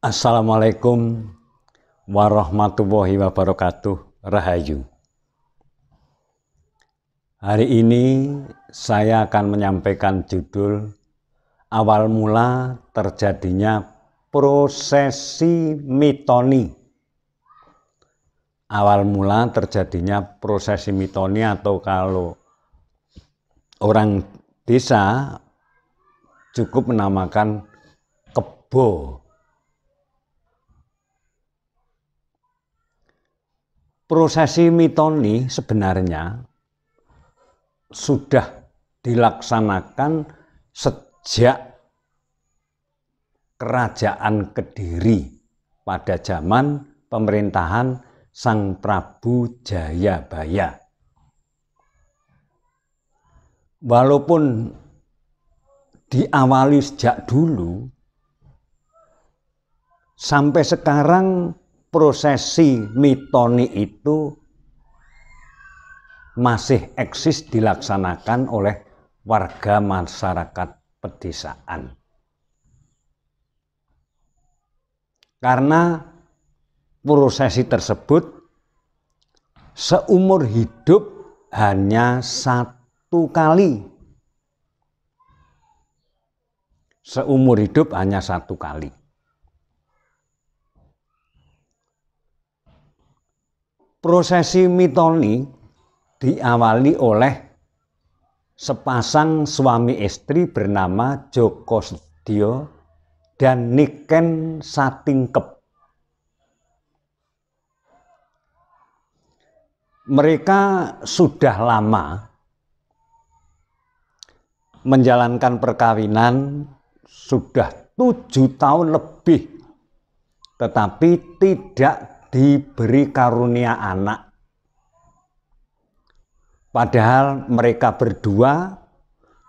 Assalamualaikum warahmatullahi wabarakatuh. Rahayu. Hari ini saya akan menyampaikan judul awal mula terjadinya prosesi mitoni. Awal mula terjadinya prosesi mitoni, atau kalau orang desa cukup menamakan kebo. Prosesi mitoni sebenarnya sudah dilaksanakan sejak Kerajaan Kediri pada zaman pemerintahan Sang Prabu Jayabaya. Walaupun diawali sejak dulu, sampai sekarang prosesi mitoni itu masih eksis dilaksanakan oleh warga masyarakat pedesaan. Karena prosesi tersebut seumur hidup hanya satu kali. Seumur hidup hanya satu kali. Prosesi mitoni diawali oleh sepasang suami istri bernama Joko Sedyo dan Niken Satingkep. Mereka sudah lama menjalankan perkawinan, sudah 7 tahun lebih, tetapi tidak diberi karunia anak. Padahal mereka berdua,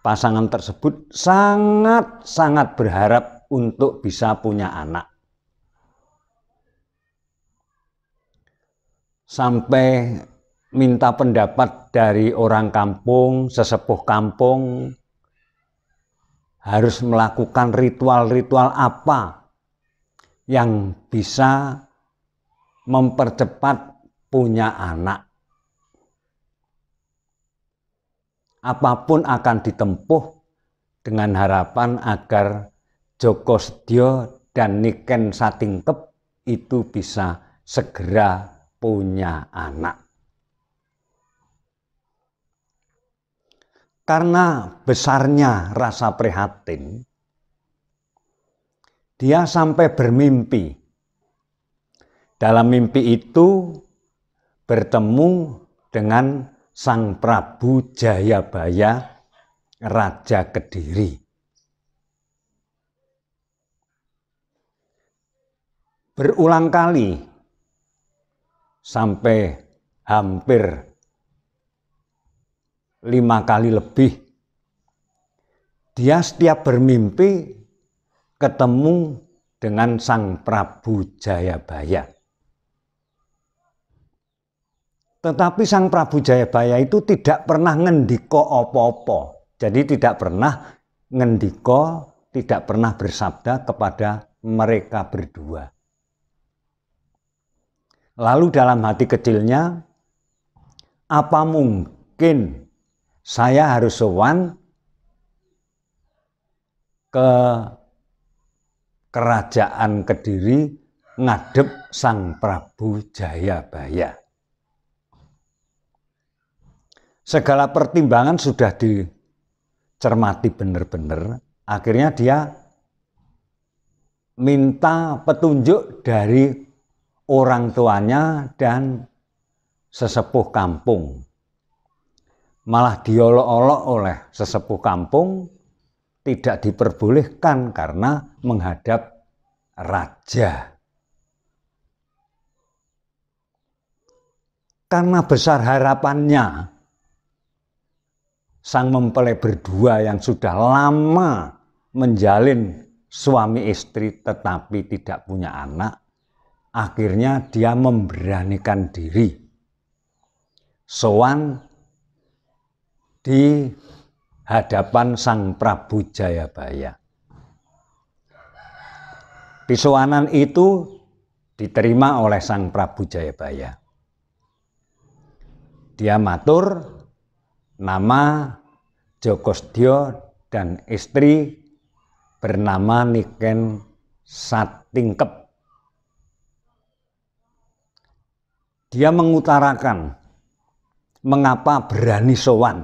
pasangan tersebut sangat berharap untuk bisa punya anak. Sampai minta pendapat dari orang kampung, sesepuh kampung, harus melakukan ritual-ritual apa yang bisa mempercepat punya anak. Apapun akan ditempuh dengan harapan agar Joko Sedyo dan Niken Satingkep itu bisa segera punya anak. Karena besarnya rasa prihatin, dia sampai bermimpi. Dalam mimpi itu bertemu dengan Sang Prabu Jayabaya, Raja Kediri. Berulang kali, sampai hampir 5 kali lebih, dia setiap bermimpi ketemu dengan Sang Prabu Jayabaya. Tetapi Sang Prabu Jayabaya itu tidak pernah ngendiko opo-opo. Jadi tidak pernah ngendiko, tidak pernah bersabda kepada mereka berdua. Lalu dalam hati kecilnya, apa mungkin saya harus sowan ke Kerajaan Kediri ngadep Sang Prabu Jayabaya. Segala pertimbangan sudah dicermati benar-benar. Akhirnya dia minta petunjuk dari orang tuanya dan sesepuh kampung. Malah diolok-olok oleh sesepuh kampung, tidak diperbolehkan karena menghadap raja. Karena besar harapannya, sang mempelai berdua yang sudah lama menjalin suami istri tetapi tidak punya anak, akhirnya dia memberanikan diri sowan di hadapan Sang Prabu Jayabaya. Pisowanan itu diterima oleh Sang Prabu Jayabaya. Dia matur nama Jokosdya dan istri bernama Niken Satingkep. Dia mengutarakan mengapa berani sowan,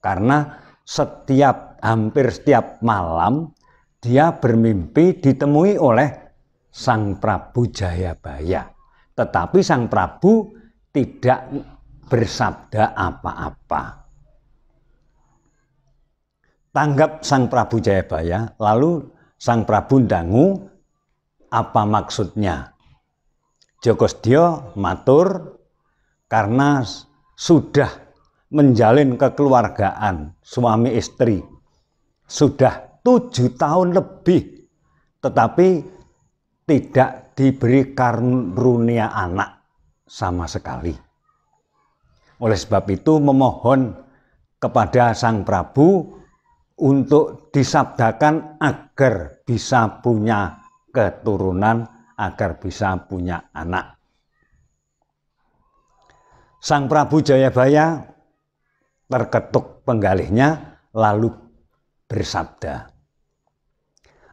karena hampir setiap malam dia bermimpi ditemui oleh Sang Prabu Jayabaya. Tetapi Sang Prabu tidak bersabda apa-apa. Tanggap Sang Prabu Jayabaya, lalu Sang Prabu ndangu apa maksudnya. Jokosdya matur karena sudah menjalin kekeluargaan suami istri sudah 7 tahun lebih, tetapi tidak diberi karunia anak sama sekali. Oleh sebab itu memohon kepada Sang Prabu untuk disabdakan agar bisa punya keturunan, agar bisa punya anak. Sang Prabu Jayabaya terketuk penggalihnya lalu bersabda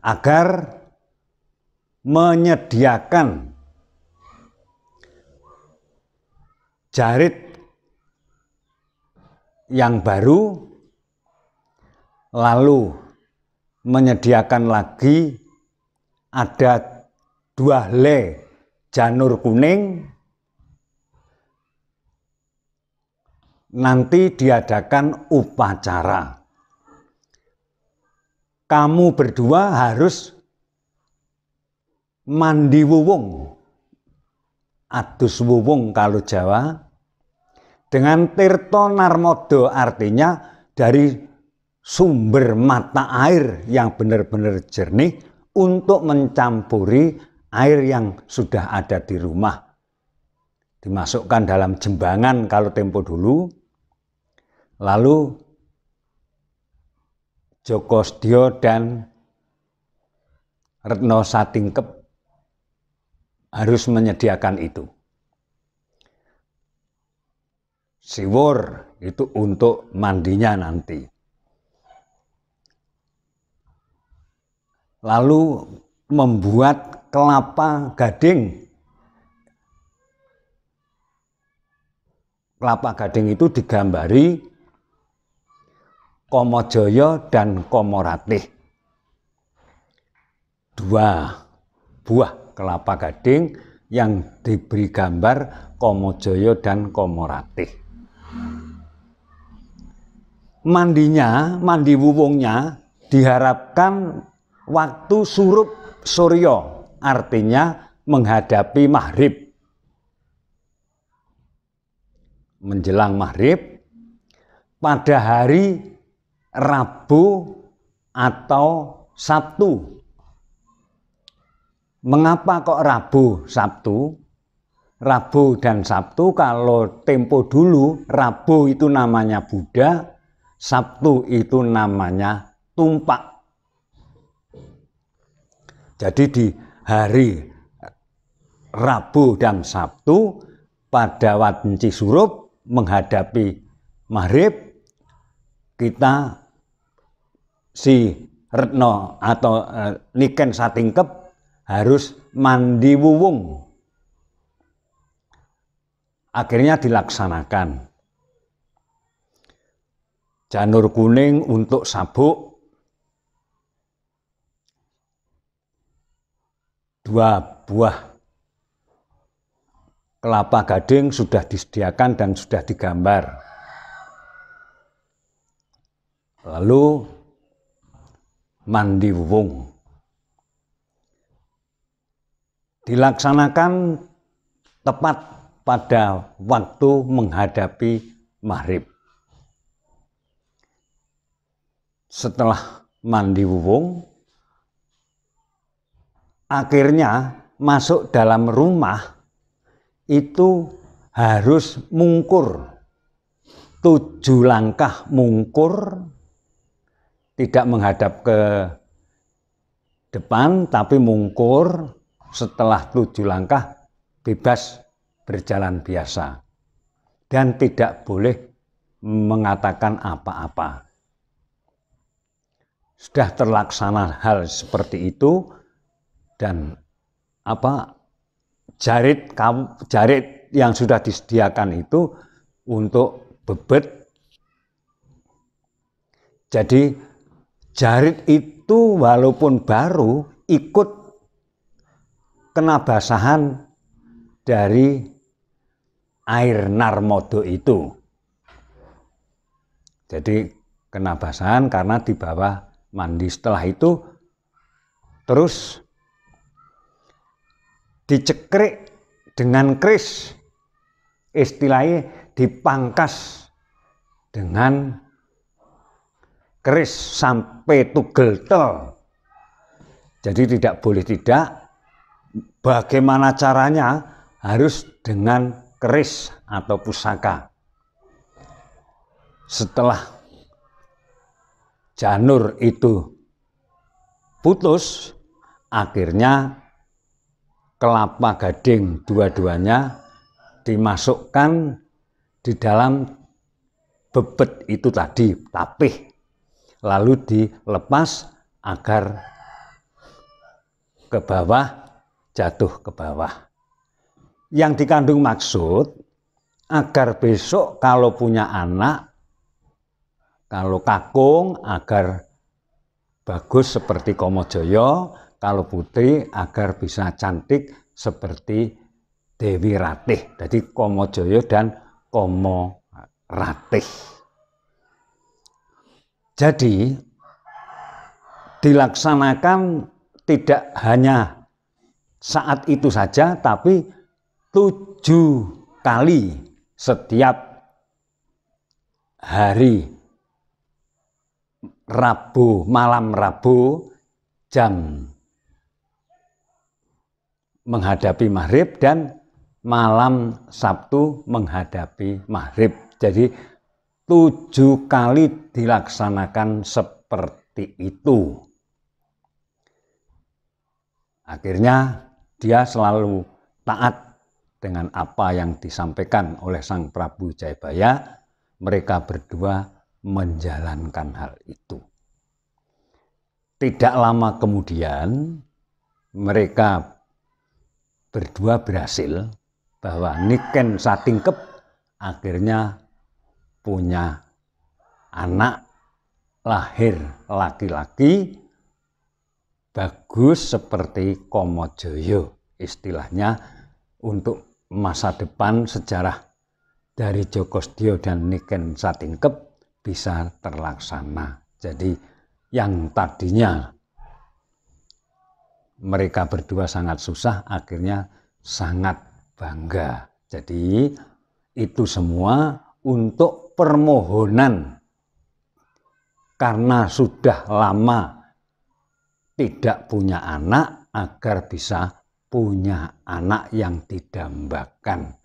agar menyediakan jarit yang baru, lalu menyediakan lagi ada 2 helai janur kuning. Nanti diadakan upacara. Kamu berdua harus mandi wuwung, adus wuwung kalau Jawa, dengan tirta narmada, artinya dari sumber mata air yang benar-benar jernih untuk mencampuri air yang sudah ada di rumah. Dimasukkan dalam jembangan kalau tempo dulu. Lalu Jokosdya dan Retno Satingkep harus menyediakan itu. Siwur itu untuk mandinya nanti. Lalu membuat kelapa gading. Kelapa gading itu digambari Kamajaya dan Kamaratih. 2 buah kelapa gading yang diberi gambar Kamajaya dan Kamaratih. Mandi wuwungnya diharapkan waktu surup surya, artinya menghadapi maghrib. Menjelang maghrib pada hari Rabu atau Sabtu. Mengapa kok Rabu, Sabtu? Rabu dan Sabtu kalau tempo dulu Rabu itu namanya Buddha, Sabtu itu namanya Tumpak. Jadi di hari Rabu dan Sabtu pada wanci surup menghadapi maghrib, kita si Retno atau Niken Satingkep harus mandi wuwung. Akhirnya dilaksanakan. Janur kuning untuk sabuk, 2 buah kelapa gading sudah disediakan dan sudah digambar. Lalu mandi wuwung. Dilaksanakan tepat pada waktu menghadapi maghrib. Setelah mandi wuwung, akhirnya masuk dalam rumah itu harus mungkur. 7 langkah mungkur, tidak menghadap ke depan tapi mungkur, setelah 7 langkah bebas berjalan biasa dan tidak boleh mengatakan apa-apa. Sudah terlaksana hal seperti itu dan jarit yang sudah disediakan itu untuk bebet. Jadi jarit itu walaupun baru ikut kena basahan dari air narmodo itu. Jadi kena basahan karena di bawah mandi. Setelah itu terus dicekrik dengan keris, istilahnya dipangkas dengan keris sampai tugel tel. Jadi tidak boleh tidak. Bagaimana caranya? Harus dengan keris atau pusaka. Setelah janur itu putus, akhirnya kelapa gading dua-duanya dimasukkan di dalam bebet itu tadi, tapih, lalu dilepas agar ke bawah, jatuh ke bawah. Yang dikandung maksud agar besok kalau punya anak, kalau kakung agar bagus seperti Komojoyo, kalau putri agar bisa cantik seperti Dewi Ratih. Jadi Komojoyo dan Komo Ratih. Jadi dilaksanakan tidak hanya saat itu saja, tapi 7 kali setiap hari Rabu, malam Rabu jam menghadapi maghrib dan malam Sabtu menghadapi maghrib. Jadi 7 kali dilaksanakan seperti itu. Akhirnya dia selalu taat dengan apa yang disampaikan oleh Sang Prabu Jayabaya. Mereka berdua menjalankan hal itu. Tidak lama kemudian mereka berdua berhasil bahwa Niken Satingkep akhirnya punya anak, lahir laki-laki bagus seperti Komojoyo. Istilahnya untuk masa depan sejarah dari Djoko Sedhio dan Niken Satingkep bisa terlaksana. Jadi yang tadinya mereka berdua sangat susah, akhirnya sangat bangga. Jadi itu semua untuk permohonan karena sudah lama tidak punya anak agar bisa punya anak yang didambakan.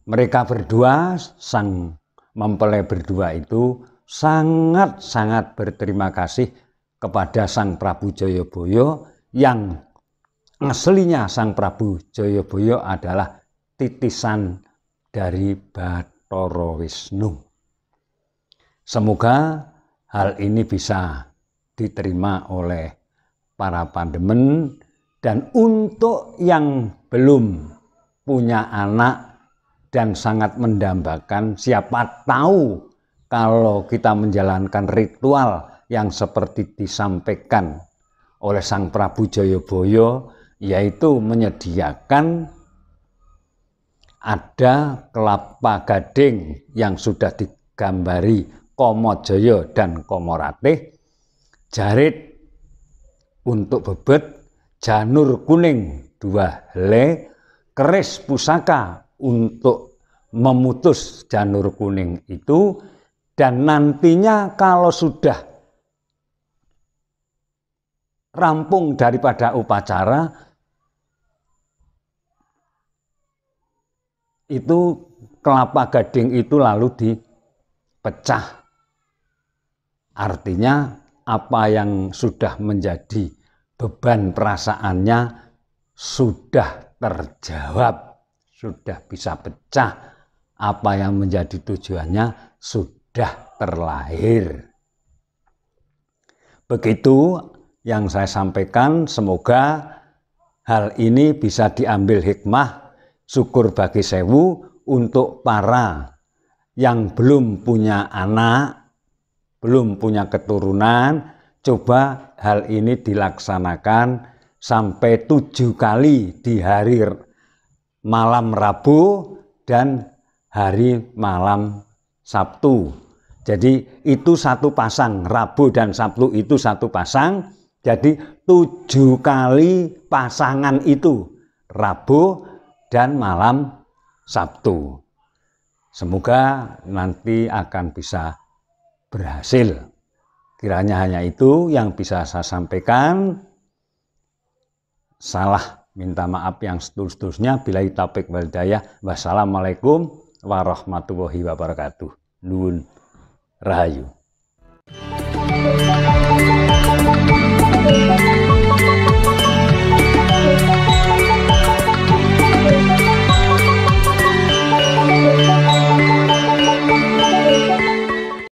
Mereka berdua, sang mempelai berdua itu sangat-sangat berterima kasih kepada Sang Prabu Jayabaya yang aslinya Sang Prabu Jayabaya adalah titisan dari Bathara Wisnu. Semoga hal ini bisa diterima oleh para pandemen, dan untuk yang belum punya anak dan sangat mendambakan, siapa tahu kalau kita menjalankan ritual yang seperti disampaikan oleh Sang Prabu Jayabaya, yaitu menyediakan ada kelapa gading yang sudah digambari Komojoyo dan Komo Ratih, jarit untuk bebet, janur kuning 2 helai, keris pusaka untuk memutus janur kuning itu, dan nantinya kalau sudah rampung daripada upacara itu, kelapa gading itu lalu dipecah. Artinya apa yang sudah menjadi beban perasaannya sudah terjawab, sudah bisa pecah, apa yang menjadi tujuannya sudah terlahir. Begitu yang saya sampaikan, semoga hal ini bisa diambil hikmah, syukur bagi sewu untuk para yang belum punya anak, belum punya keturunan. Coba hal ini dilaksanakan sampai 7 kali di hari malam Rabu dan hari malam Sabtu. Jadi itu satu pasang, Rabu dan Sabtu itu satu pasang. Jadi 7 kali pasangan itu, Rabu dan malam Sabtu. Semoga nanti akan bisa berhasil. Kiranya hanya itu yang bisa saya sampaikan. Salah minta maaf yang setulus-tulusnya. Billahi taufiq wal hidayah. Wassalamualaikum warahmatullahi wabarakatuh. Nuwun rahayu.